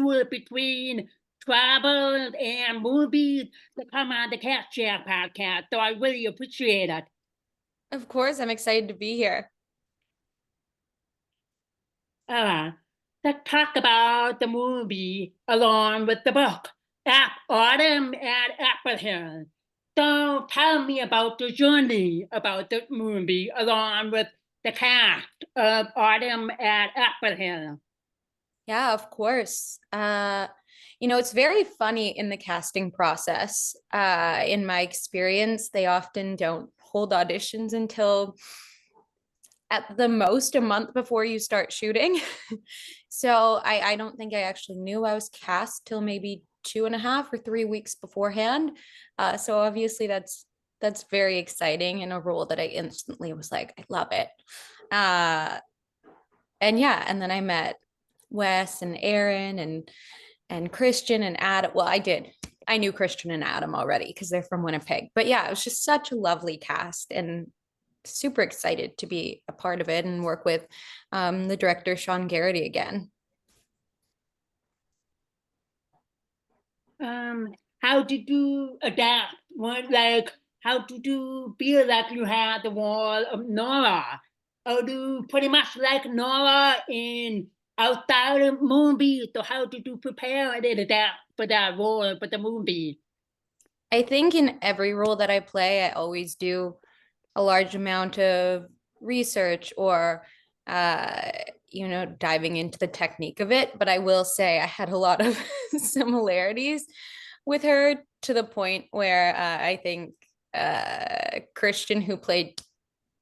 schedule between travel and movies to come on the Cat Share podcast. So I really appreciate it. Of course, I'm excited to be here. Let's talk about the movie along with the book, Autumn at Apple Hill. So tell me about the journey about the movie along with the cast of Autumn at Apple Hill. Yeah, of course. It's very funny in the casting process. In my experience, they often don't hold auditions until at the most a month before you start shooting. So I don't think I actually knew I was cast till maybe 2.5 or 3 weeks beforehand. So obviously that's very exciting in a role that I instantly was like, I love it. And yeah, and then I met Wes and Erin and Christian and Adam. Well, I knew Christian and Adam already because they're from Winnipeg. But yeah, it was just such a lovely cast and super excited to be a part of it and work with the director Sean Garrity again. How did you adapt? How did you feel like you had the role of Nora? Or do you pretty much like Nora in outside of movie? So how did you prepare and adapt for that role for the movie? I think in every role that I play, I always do a large amount of research or diving into the technique of it. But I will say I had a lot of similarities with her to the point where I think Christian, who played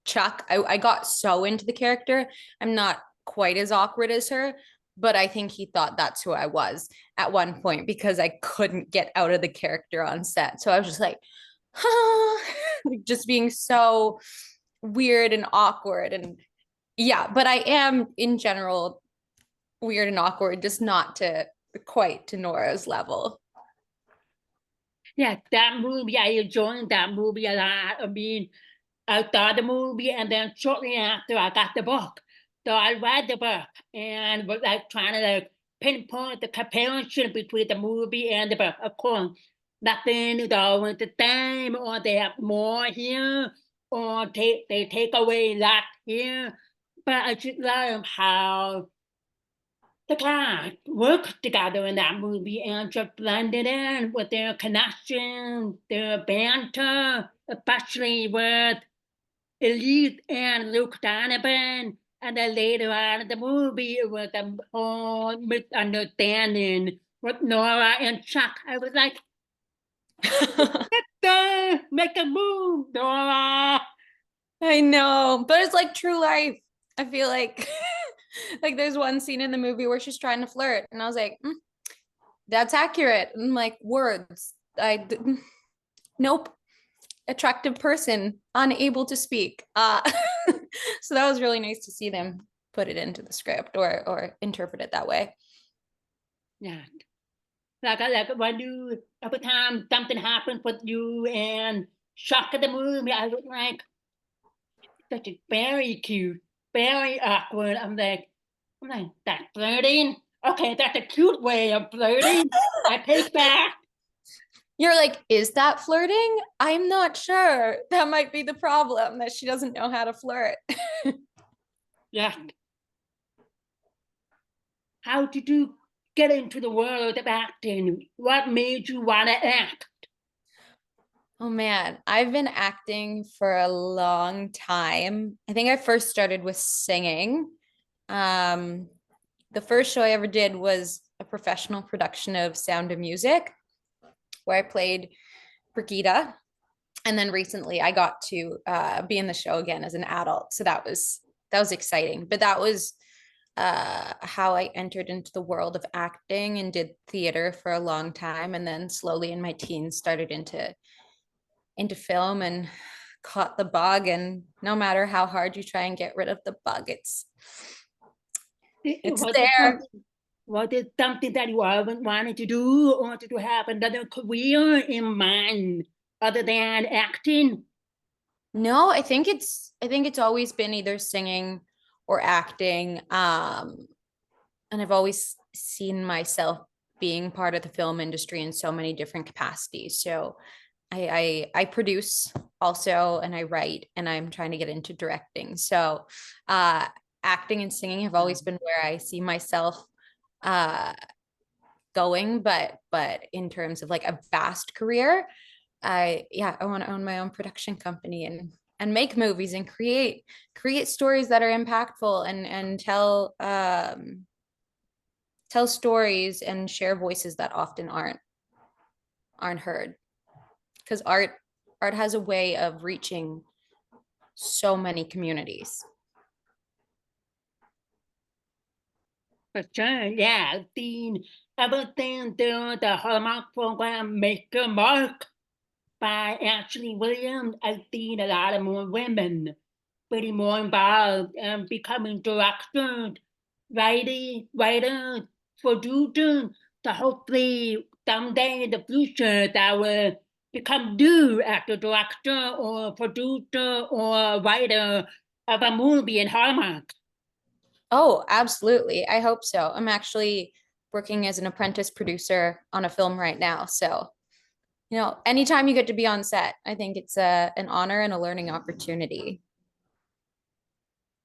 Chuck, I got so into the character. I'm not quite as awkward as her, but I think he thought that's who I was at one point because I couldn't get out of the character on set. So I was just like, just being so weird and awkward. And yeah, but I am in general weird and awkward, just not to quite to Nora's level. Yeah, that movie, I enjoyed that movie a lot. I mean, I saw the movie and then shortly after I got the book. So I read the book and was like trying to like pinpoint the comparison between the movie and the book. Of course, nothing is always the same, or they have more here, or they take away that here. But I just love how the cast worked together in that movie and just blended in with their connection, their banter, especially with Elise and Luke Donovan. And then later on in the movie, it was a whole misunderstanding with Nora and Chuck. I was like, make a move, Nora. I know, but it's like true life. I feel like like there's one scene in the movie where she's trying to flirt and I was like, that's accurate. And like words, nope, attractive person, unable to speak. So that was really nice to see them put it into the script or interpret it that way. Yeah. Like when you every time something happens with you and shock of the movie, I was like, such a very cute, very awkward. I'm like, that's flirting. Okay, that's a cute way of flirting. I take back. You're like, is that flirting? I'm not sure. That might be the problem, that she doesn't know how to flirt. Yeah. How did you get into the world of acting? What made you want to act? Oh man, I've been acting for a long time. I think I first started with singing. The first show I ever did was a professional production of Sound of Music, where I played Brigida. And then recently I got to be in the show again as an adult. So that was exciting. But that was how I entered into the world of acting and did theater for a long time. And then slowly in my teens started into film and caught the bug. And no matter how hard you try and get rid of the bug, it's there. Was it something that you always wanted to do, or did you have another career in mind other than acting? No, I think it's always been either singing or acting. And I've always seen myself being part of the film industry in so many different capacities. So I produce also, and I write, and I'm trying to get into directing. So acting and singing have always been where I see myself going, but in terms of like a vast career, I want to own my own production company and make movies and create stories that are impactful and tell stories and share voices that often aren't heard, because art has a way of reaching so many communities. For sure, yeah, I've seen everything through the Hallmark program Make Your Mark by Ashley Williams. I've seen a lot of more women getting more involved and becoming directors, writers, producers, so hopefully someday in the future that will become due as a director or producer or writer of a movie in Hallmark. Oh, absolutely. I hope so. I'm actually working as an apprentice producer on a film right now. So, anytime you get to be on set, I think it's an honor and a learning opportunity.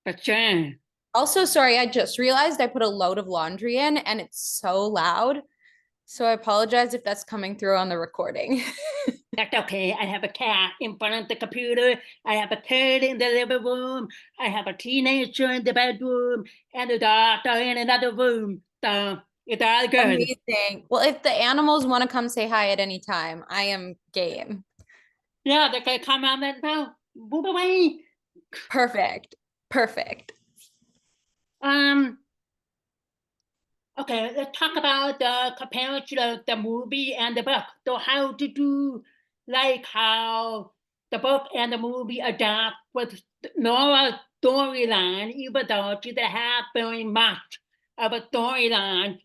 For sure. Also, sorry, I just realized I put a load of laundry in and it's so loud. So I apologize if that's coming through on the recording. That's okay. I have a cat in front of the computer. I have a kid in the living room. I have a teenager in the bedroom, and the dog in another room. So it's all good. Amazing. Well, if the animals want to come say hi at any time, I am game. Yeah, they can come out and go. Move away. Perfect. Perfect. Okay, let's talk about the comparison of the movie and the book. So how did you like how the book and the movie adapt with Nora's storyline, even though she didn't have very much of a storyline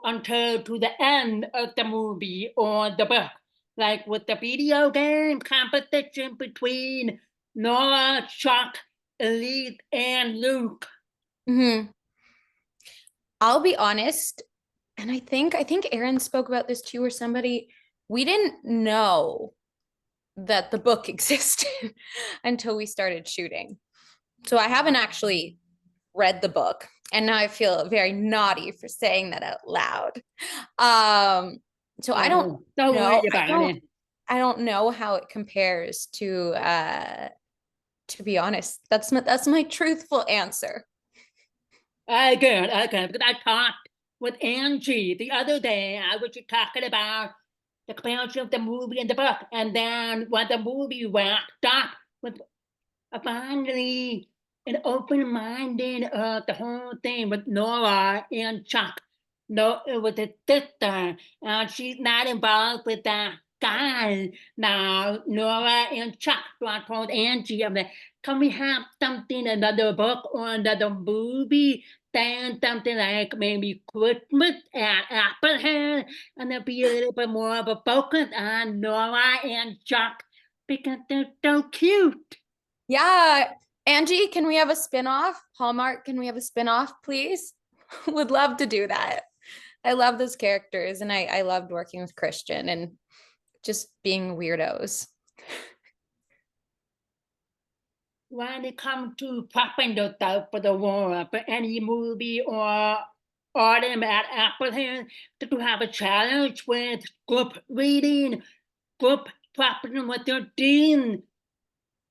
until to the end of the movie or the book? Like with the video game competition between Nora, Chuck, Elise, and Luke. Mm-hmm. I'll be honest, and I think Erin spoke about this too, or somebody. We didn't know that the book existed until we started shooting. So I haven't actually read the book, and now I feel very naughty for saying that out loud. So I don't know. I don't know how it compares to be honest. That's my truthful answer. Good. Because I talked with Angie the other day. I was just talking about the comparison of the movie and the book. And then when the movie wrapped up with finally an open-minded of the whole thing with Nora and Chuck. No, it was a sister, and she's not involved with that guy now. Nora and Chuck. So I told Angie, I'm like, can we have something, another book or another movie? Then something like maybe Christmas at Applehead, and there'll be a little bit more of a focus on Nora and Chuck because they're so cute. Yeah. Angie, can we have a spinoff? Hallmark, can we have a spinoff, please? Would love to do that. I love those characters, and I loved working with Christian and just being weirdos. When it comes to prepping yourself for the war, for any movie or autumn at Appleton, did you have a challenge with group reading, group prepping with your dean?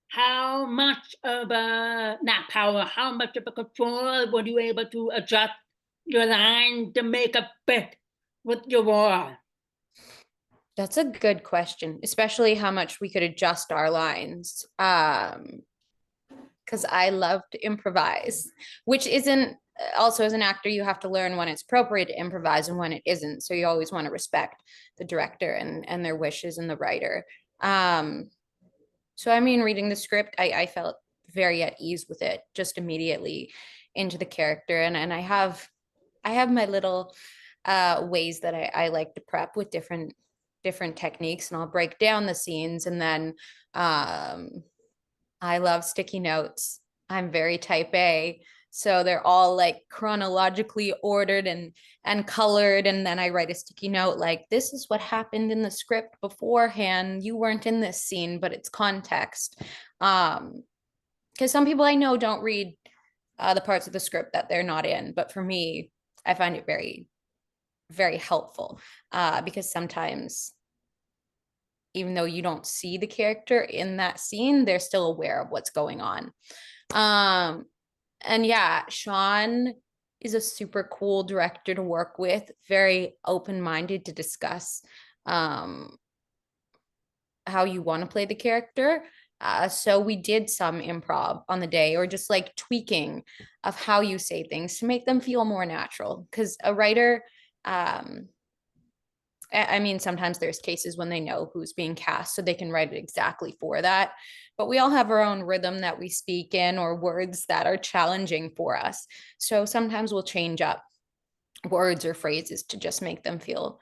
How much of a, not power, how much of a control were you able to adjust your line to make a fit with your war? That's a good question, especially how much we could adjust our lines. Because I love to improvise, which isn't also, as an actor, you have to learn when it's appropriate to improvise and when it isn't. So you always want to respect the director and their wishes and the writer. So I mean, reading the script, I felt very at ease with it, just immediately into the character. And I have my little ways that I like to prep with different techniques, and I'll break down the scenes. And then I love sticky notes. I'm very type A. So they're all like chronologically ordered and colored. And then I write a sticky note like, this is what happened in the script beforehand. You weren't in this scene, but it's context. Because some people I know don't read the parts of the script that they're not in. But for me, I find it very, very helpful because sometimes, even though you don't see the character in that scene, they're still aware of what's going on. And yeah, Sean is a super cool director to work with, very open-minded to discuss how you want to play the character. So we did some improv on the day, or just like tweaking of how you say things to make them feel more natural. Because a writer, I mean, sometimes there's cases when they know who's being cast, so they can write it exactly for that. But we all have our own rhythm that we speak in, or words that are challenging for us. So sometimes we'll change up words or phrases to just make them feel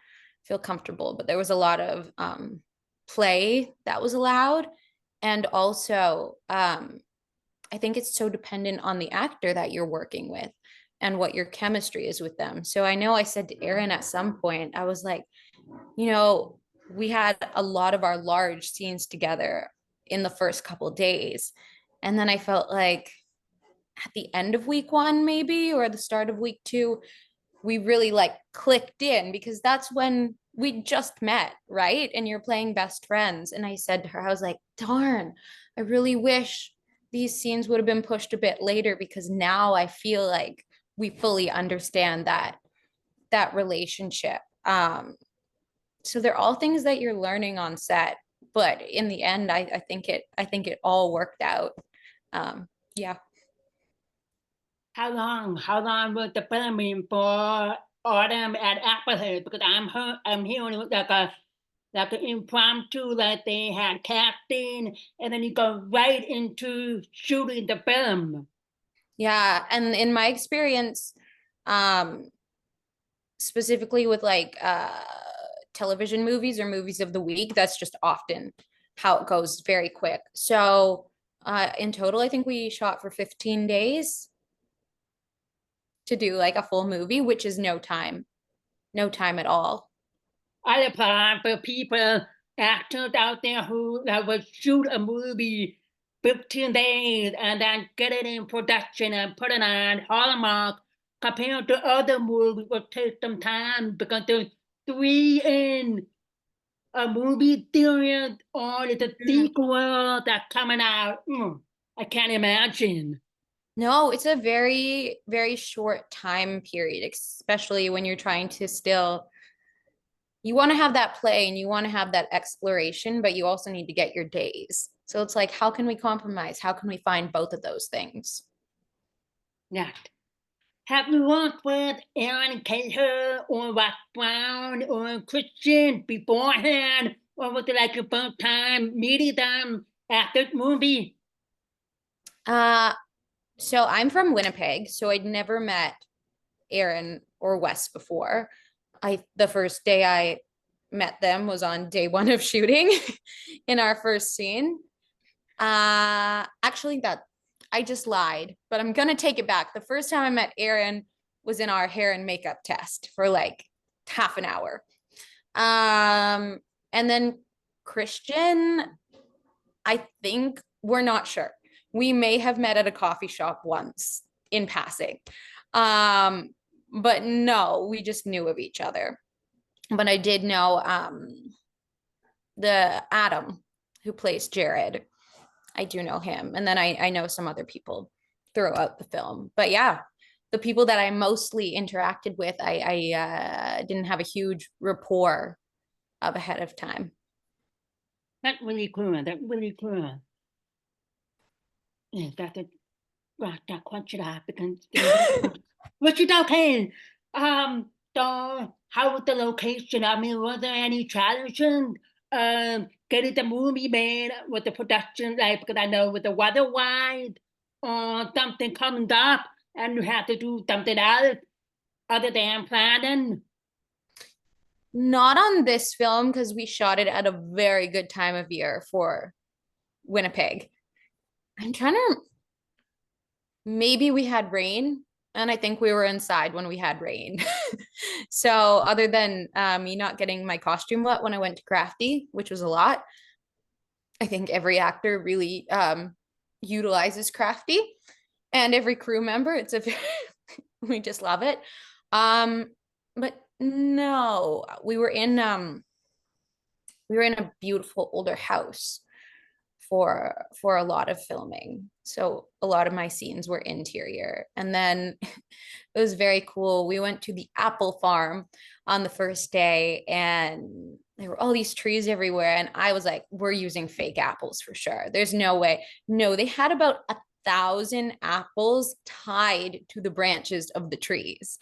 comfortable. But there was a lot of play that was allowed. And also, I think it's so dependent on the actor that you're working with and what your chemistry is with them. So I know I said to Erin at some point, I was like, you know, we had a lot of our large scenes together in the first couple days. And then I felt like at the end of week one, maybe, or the start of week two, we really like clicked in, because that's when we just met, right? And you're playing best friends. And I said to her, I was like, darn, I really wish these scenes would have been pushed a bit later, because now I feel like we fully understand that relationship. So they're all things that you're learning on set, but in the end, I think it all worked out. Yeah. How long was the filming for Autumn and Applehead? Because I'm hearing like an impromptu, like they had casting, and then you go right into shooting the film. Yeah, and in my experience, um, specifically with like television movies or movies of the week, that's just often how it goes, very quick. So in total, I think we shot for 15 days to do like a full movie, which is no time at all. I applaud for people, actors out there who will shoot a movie 15 days and then get it in production and put it on Hallmark, compared to other movies will take some time because there's three in a movie theater or it's a sequel that's coming out. I can't imagine. No, it's a very, very short time period, especially when you're trying to still, you want to have that play and you want to have that exploration, but you also need to get your days. So it's like, how can we compromise? How can we find both of those things? Yeah. Have you worked with Erin Cahill or Rock Brown or Christian beforehand? Or was it like your first time meeting them at this movie? Uh, so I'm from Winnipeg, so I'd never met Erin or Wes before. The first day I met them was on day one of shooting in our first scene. Actually, that I just lied, but I'm gonna take it back. The first time I met Erin was in our hair and makeup test for like half an hour. And then Christian, I think we're not sure. We may have met at a coffee shop once in passing. But no, we just knew of each other. But I did know the Adam who plays Jared. I do know him. And then I know some other people throughout the film. But yeah, the people that I mostly interacted with, I didn't have a huge rapport of ahead of time. That's really cool. That's really cool. Yeah, that's a that question I because which is okay. So how was the location? I mean, was there any challenges? Getting the movie made with the production, like because I know with the weather-wise, or something comes up and you have to do something else other than planning. Not on this film because we shot it at a very good time of year for Winnipeg. I'm trying to maybe we had rain, and I think we were inside when we had rain. So other than me not getting my costume wet when I went to Crafty, which was a lot, I think every actor really utilizes Crafty, and every crew member. It's a we just love it. But no, we were in a beautiful older house for a lot of filming. So a lot of my scenes were interior. And then it was very cool. We went to the apple farm on the first day, and there were all these trees everywhere. And I was like, we're using fake apples for sure. There's no way. No, they had about 1,000 apples tied to the branches of the trees.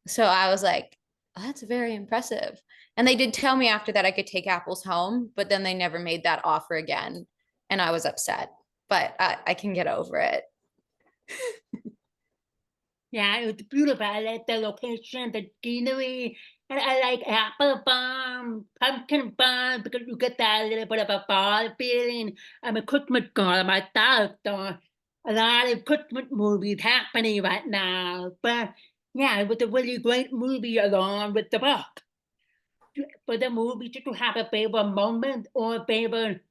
So I was like, oh, that's very impressive. And they did tell me after that I could take apples home, but then they never made that offer again. And I was upset, but I can get over it. Yeah, it was beautiful. I like the location, the scenery, and I like apple farm, pumpkin farm, because you get that little bit of a fall feeling. I'm a Christmas girl myself, so a lot of Christmas movies happening right now. But yeah, it was a really great movie along with the book. For the movie, did you have a favorite moment or a favorite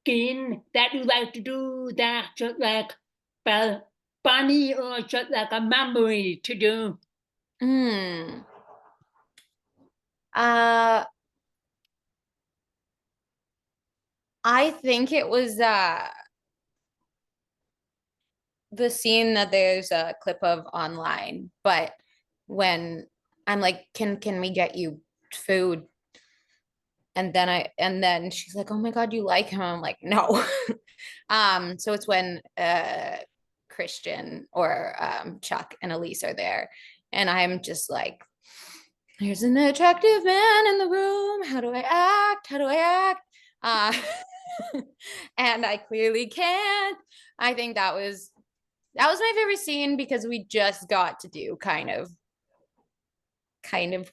scene that you like to do that just like felt funny or just like a memory to do? Mm. Uh, I think it was the scene that there's a clip of online, but when I'm like, can we get you food? And then she's like, oh my God, you like him? I'm like, no. So it's when Christian or Chuck and Elise are there, and I'm just like, there's an attractive man in the room. How do I act? How do I act? And I clearly can't. I think that was my favorite scene because we just got to do kind of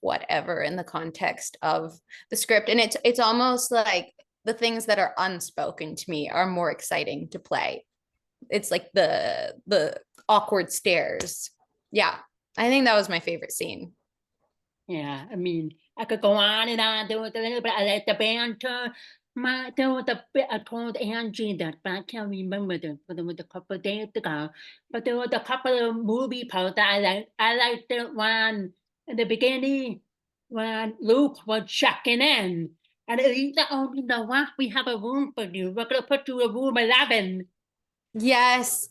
whatever in the context of the script, and it's almost like the things that are unspoken to me are more exciting to play. It's like the awkward stares. Yeah, I think that was my favorite scene. Yeah, I mean, I could go on and on. There was a little bit, I like the banter. There was a bit I told Angie that, but I can't remember but it was a couple of days ago. But there was a couple of movie parts that I liked. I liked the one in the beginning when Luke was checking in. And Elisa, oh, you know what? We have a room for you. We're going to put you in room 11. Yes.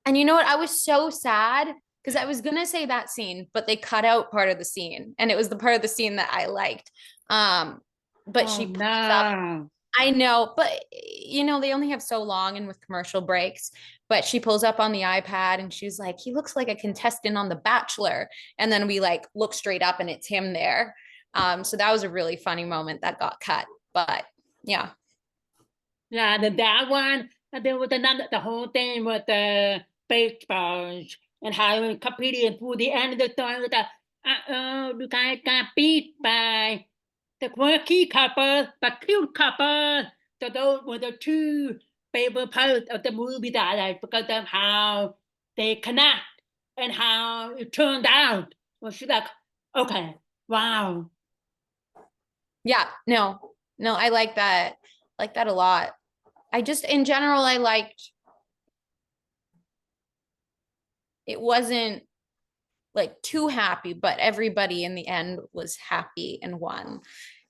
And you know what? I was so sad because I was gonna say that scene, but they cut out part of the scene, and it was the part of the scene that I liked. But Oh, she pulls up. no. I know, but you know, they only have so long and with commercial breaks. But she pulls up on the iPad and she's like, he looks like a contestant on The Bachelor. And then we like look straight up and it's him there. So that was a really funny moment that got cut. But yeah. Yeah, that one, and there was another, the whole thing with the baseballs and how it competed through the end of the story with the, you guys got beat by the quirky couple, the cute couple. So those were the two favorite parts of the movie that I like because of how they connect and how it turned out. Well, she's like, okay, wow. Yeah, no, I like that a lot. I just, in general, I liked, it wasn't like too happy, but everybody in the end was happy and won.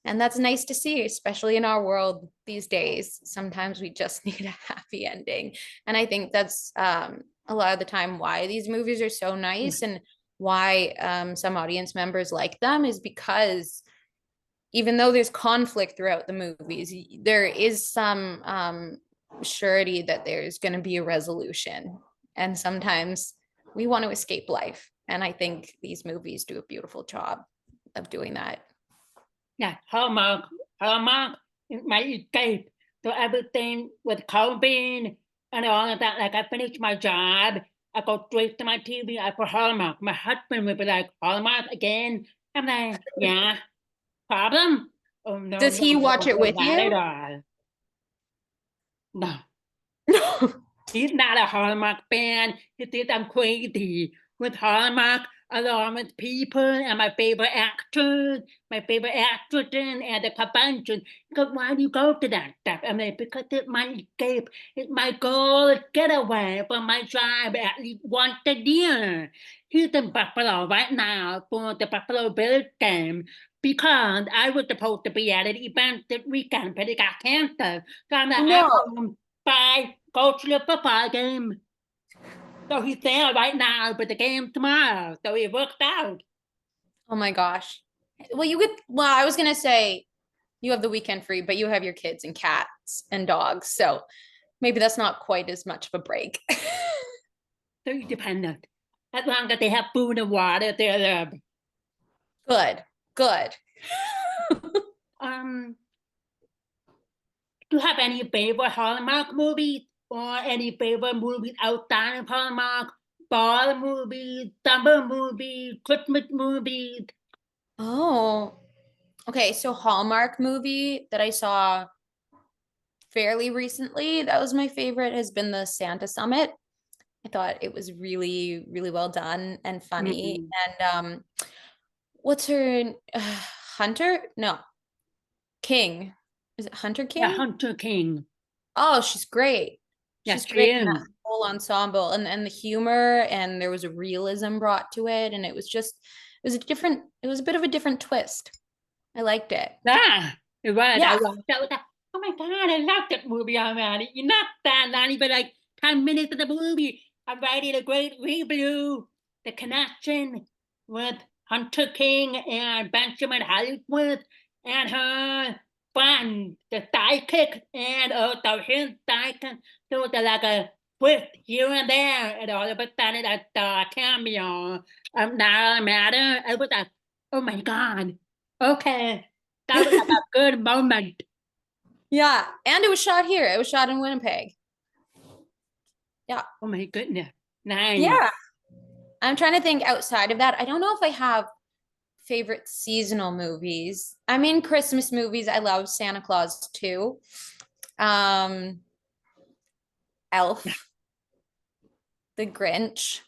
And that's nice to see, especially in our world these days. Sometimes we just need a happy ending. And I think that's a lot of the time why these movies are so nice and why some audience members like them is because even though there's conflict throughout the movies, there is some surety that there's going to be a resolution. And sometimes we want to escape life. And I think these movies do a beautiful job of doing that. Yeah, Hallmark is my escape. So everything with COVID and all of that, like I finish my job, I go straight to my TV, I put Hallmark. My husband would be like, Hallmark again? I'm like, yeah, problem? Oh, no, Does no, he watch no, it no, with not at you? all. No. He's not a Hallmark fan. He thinks I'm crazy with Hallmark, along with people and my favorite actors, my favorite actresses, and the convention. Because why do you go to that stuff? I mean, because it's my escape. It's my goal to get away from my tribe at least once a year. He's in Buffalo right now for the Buffalo Bills game because I was supposed to be at an event this weekend, but it got canceled. So I'm like, I'm No. home. Bye. Go to the football game. So he's there right now, but the game tomorrow. So it worked out. Oh my gosh. Well, I was gonna say you have the weekend free, but you have your kids and cats and dogs. So maybe that's not quite as much of a break. So you're dependent. As long as they have food and water, they're there. Good, good. Um, do you have any favorite Hallmark movies or any favorite movies outside of Hallmark? Fall movies, summer movies, Christmas movies. Oh, okay. So Hallmark movie that I saw fairly recently, that was my favorite, has been the Santa Summit. I thought it was really, really well done and funny. Mm-hmm. And what's her Hunter? No, King. Is it Hunter Yeah, King? Hunter King. Oh, she's great. Yeah, She's she great in that is. whole ensemble and the humor and there was a realism brought to it and it was a bit of a different twist. I liked it. Yeah, it was. I Yeah. watched that. Was like, oh my God, I love that movie already. You're not that, not even like 10 minutes of the movie. I'm writing a great review. The connection with Hunter King and Benjamin Hollywood and her friend, the sidekick, and also his sidekick. There was like a twist here and there, and all of a sudden, a cameo of Nora Matter. I was like, oh my God. Okay. That was like a good moment. Yeah. And it was shot here. It was shot in Winnipeg. Yeah. Oh my goodness. Nice. Yeah. I'm trying to think outside of that. I don't know if I have favorite seasonal movies. I mean, Christmas movies. I love Santa Claus too. Um, Elf, The Grinch,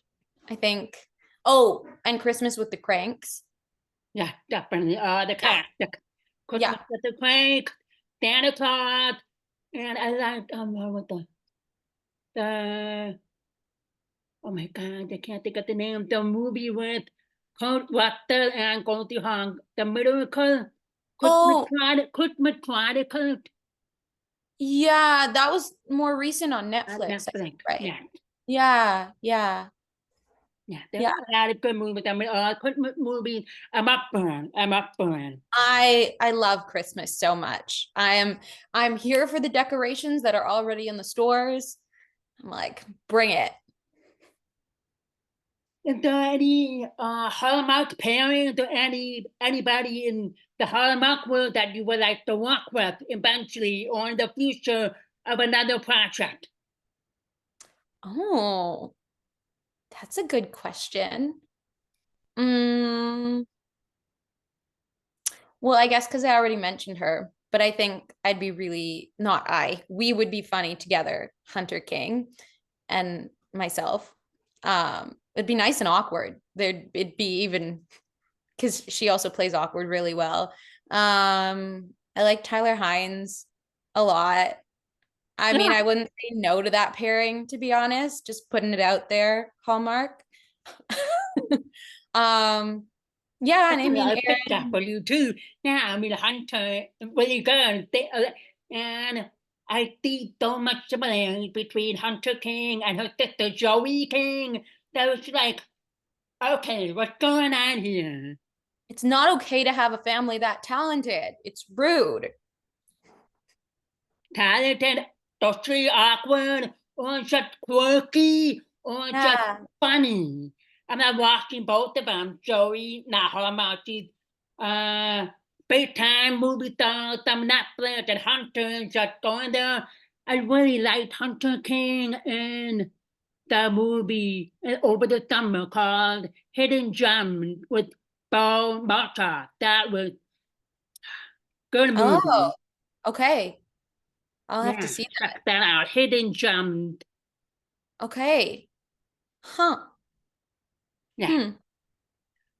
I think. Oh, and Christmas with the Cranks. Yeah, definitely. The Yeah. classic. Yeah. Christmas with the Crank, Santa Claus, and I like what the oh my God, I can't think of the name. The movie with Kurt Russell and Goldie Hawn, The Miracle, Oh, Christmas Chronicle, yeah, that was more recent on Netflix, I think, Netflix. right? Yeah. Yeah, yeah, Yeah, there yeah. are a lot of good movies. I mean, Christmas movies. I'm up for it. I'm up for it. I love Christmas so much. I'm here for the decorations that are already in the stores. I'm like, bring it. Is there any Hallmark parents or anybody in the Hallmark world that you would like to work with eventually or in the future of another project? Oh, that's a good question. Mm, well, I guess because I already mentioned her, but I think I'd be really, not I, we would be funny together, Hunter King and myself. It'd be nice and awkward. It'd be even because she also plays awkward really well. I like Tyler Hines a lot. I mean, Yeah, I wouldn't say no to that pairing, to be honest, just putting it out there, Hallmark. um, yeah, and I mean, I picked that Erin, for you too. Yeah, I mean, Hunter, really good. And I see so much similarity between Hunter King and her sister Joey King. That was like, okay, what's going on here? it's not okay to have a family that talented. It's rude. Talented, totally awkward, or just quirky, or just Yeah. funny. I'm not watching both of them. Joey, not Hallmark, she's uh, big time movie stars, some Netflix and Hunter, just going there. I really liked Hunter King and the movie over the summer called Hidden Gem with Bo Marta. That was good Oh, movie. okay. I'll have to Yeah, see that. check that out. Hidden Gem. Okay. Huh. Yeah. Hmm.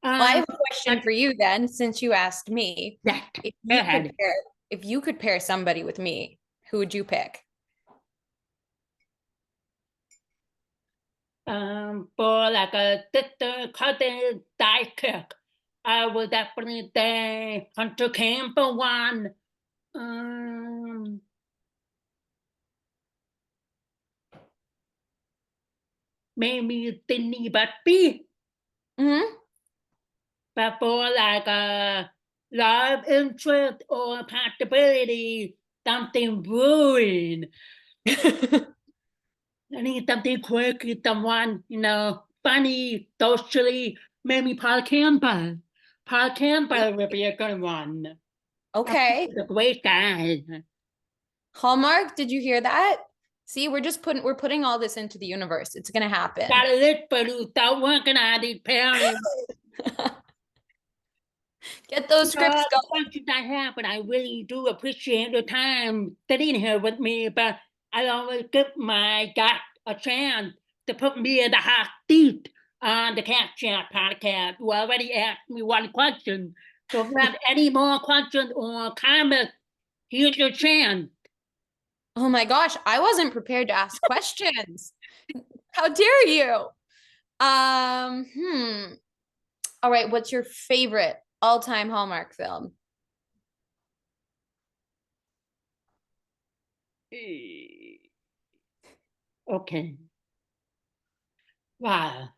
Well, I have a question But for you then, since you asked me. that, If go you could ahead. pair, if you could pair somebody with me, who would you pick? For like a cutting die cook, I would definitely say Hunter Campbell one. Um, maybe Tinny Butby. Hmm. But for like a love interest or compatibility, something brewing. I need something quirky, someone, funny, socially, maybe Paul Campbell. Paul Campbell would be a good one. Okay. He's a great guy. Hallmark, did you hear that? See, we're putting all this into the universe. It's gonna happen. Got a list for you, start working on these parents. Get those scripts The going. questions I have, but I really do appreciate your time sitting here with me. But I always give my gut a chance to put me in the hot seat on the Cat Chat podcast. You already asked me one question. So if you have any more questions or comments, here's your chance. Oh my gosh, I wasn't prepared to ask questions. How dare you? Hmm. All right, what's your favorite all-time Hallmark film? Okay. Wow.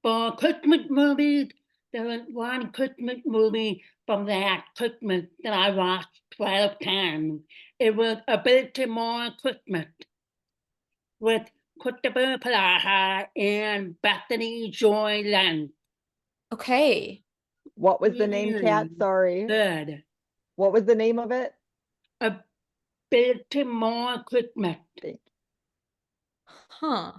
For Christmas movies, there was one Christmas movie from that Christmas that I watched 12 times. It was A Baltimore Christmas with Christopher Plaha and Bethany Joy Lenz. Okay. What was the name, Kat? Really Sorry. good. What was the name of it? A Baltimore Christmas. Huh.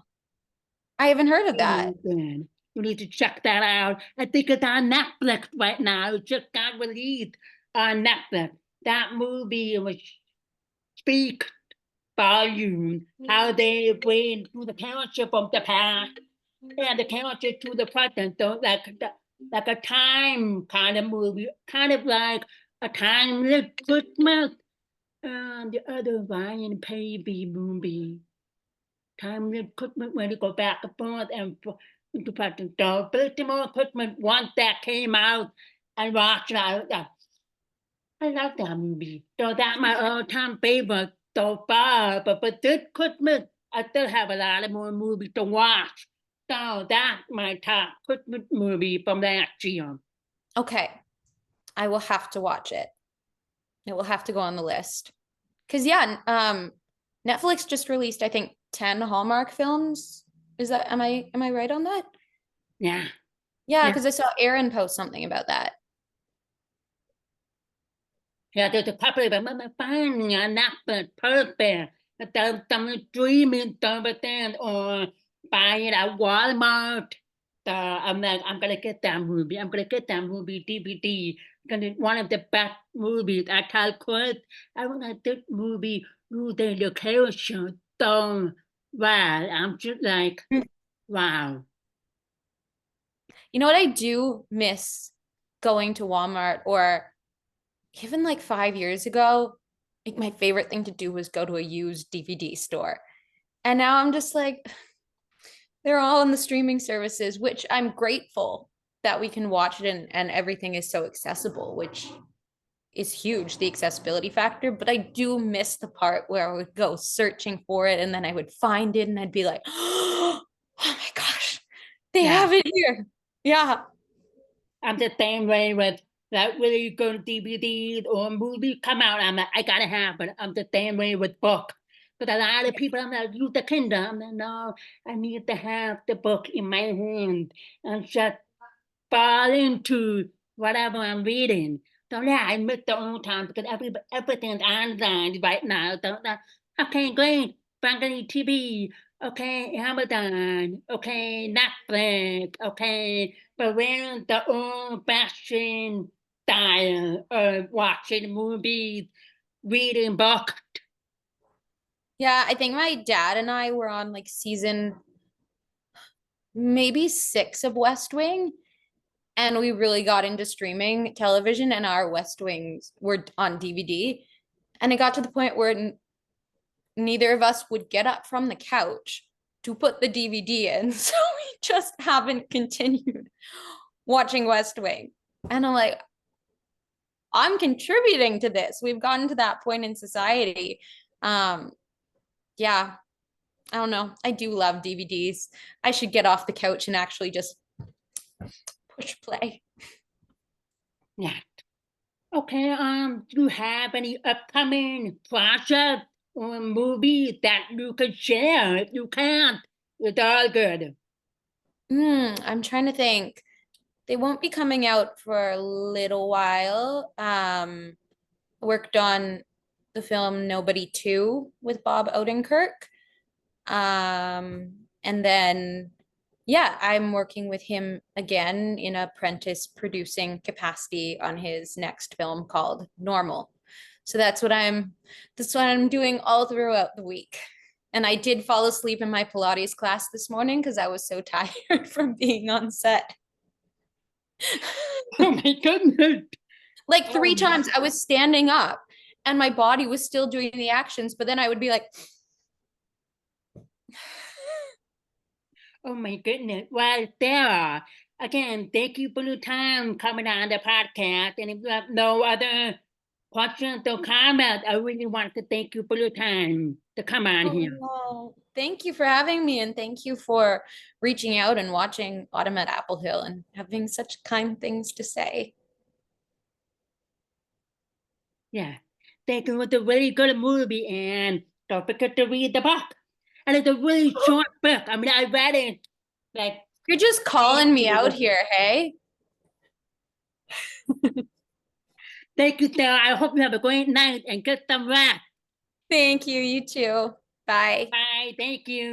I haven't heard of that. Really good. You need to check that out. I think it's on Netflix right now. It just got released on Netflix. That movie was speak volume how they bring to the township from the past and the township to the present. So like a time kind of movie, kind of like a timeless Christmas and the other Ryan Pavey movie. Timeless Christmas when they go back and forth and into present. So Baltimore Christmas once that came out and watched it, I love that movie. So that's my all-time favorite so far. But for this Christmas, I still have a lot of more movies to watch. So that's my top Christmas movie from last year. Okay. I will have to watch it. It will have to go on the list. Cause yeah, Netflix just released, I think, 10 Hallmark films. Am I right on that? Yeah. Yeah, Yeah. because I saw Erin post something about that. Yeah, there's a couple of them. I'm finding a Netflix perfect. There's some streaming services or buy it at Walmart. I'm like, I'm gonna get that movie. I'm gonna get that movie DVD. Because it's one of the best movies. I tell Chris, I want to this movie using the character so well. I'm just like, wow. You know what I do miss going to Walmart or even like 5 years ago, like my favorite thing to do was go to a used DVD store. And now I'm just like, they're all on the streaming services, which I'm grateful that we can watch it and everything is so accessible, which is huge, the accessibility factor. But I do miss the part where I would go searching for it and then I would find it and I'd be like, oh my gosh, they Yeah. have it here. Yeah. I'm the same way with that really good DVDs or movies come out. I'm like, I gotta have it. I'm the same way with books. But a lot of people, I'm like, use the Kindle. I'm like, no, I need to have the book in my hand and just fall into whatever I'm reading. So yeah, I miss the old time because everything's online right now. So okay, great. Frankly, TV. Okay, Amazon. Okay, Netflix. Okay, but where's the old-fashioned style of watching movies, reading books? Yeah, I think my dad and I were on like season maybe 6 of West Wing. And we really got into streaming television, and our West Wings were on DVD. And it got to the point where neither of us would get up from the couch to put the DVD in. So we just haven't continued watching West Wing. And I'm like, I'm contributing to this. We've gotten to that point in society. Yeah, I don't know. I do love DVDs. I should get off the couch and actually just push play. Yeah. Okay, do you have any upcoming project or movie that you could share? If you can't, it's all good. I'm trying to think. They won't be coming out for a little while. Worked on the film Nobody 2 with Bob Odenkirk. And then, yeah, I'm working with him again in apprentice producing capacity on his next film called Normal. So that's what I'm doing all throughout the week. And I did fall asleep in my Pilates class this morning because I was so tired from being on set. Oh my goodness. Like 3 times I was standing up and my body was still doing the actions, but then I would be like, Oh my goodness. Well, Sarah, again, thank you for your time coming on the podcast. And if you have no other questions or comments, I really want to thank you for your time to come on here. well, thank you for having me, and thank you for reaching out and watching Autumn at Apple Hill and having such kind things to say. Yeah. Thank you. It was a really good movie, and don't forget to read the book. And it's a really short book. I mean, I read it like. You're just calling me out here, hey? Thank you, Sarah. I hope you have a great night and get some rest. Thank you, you too. Bye. Bye. Thank you.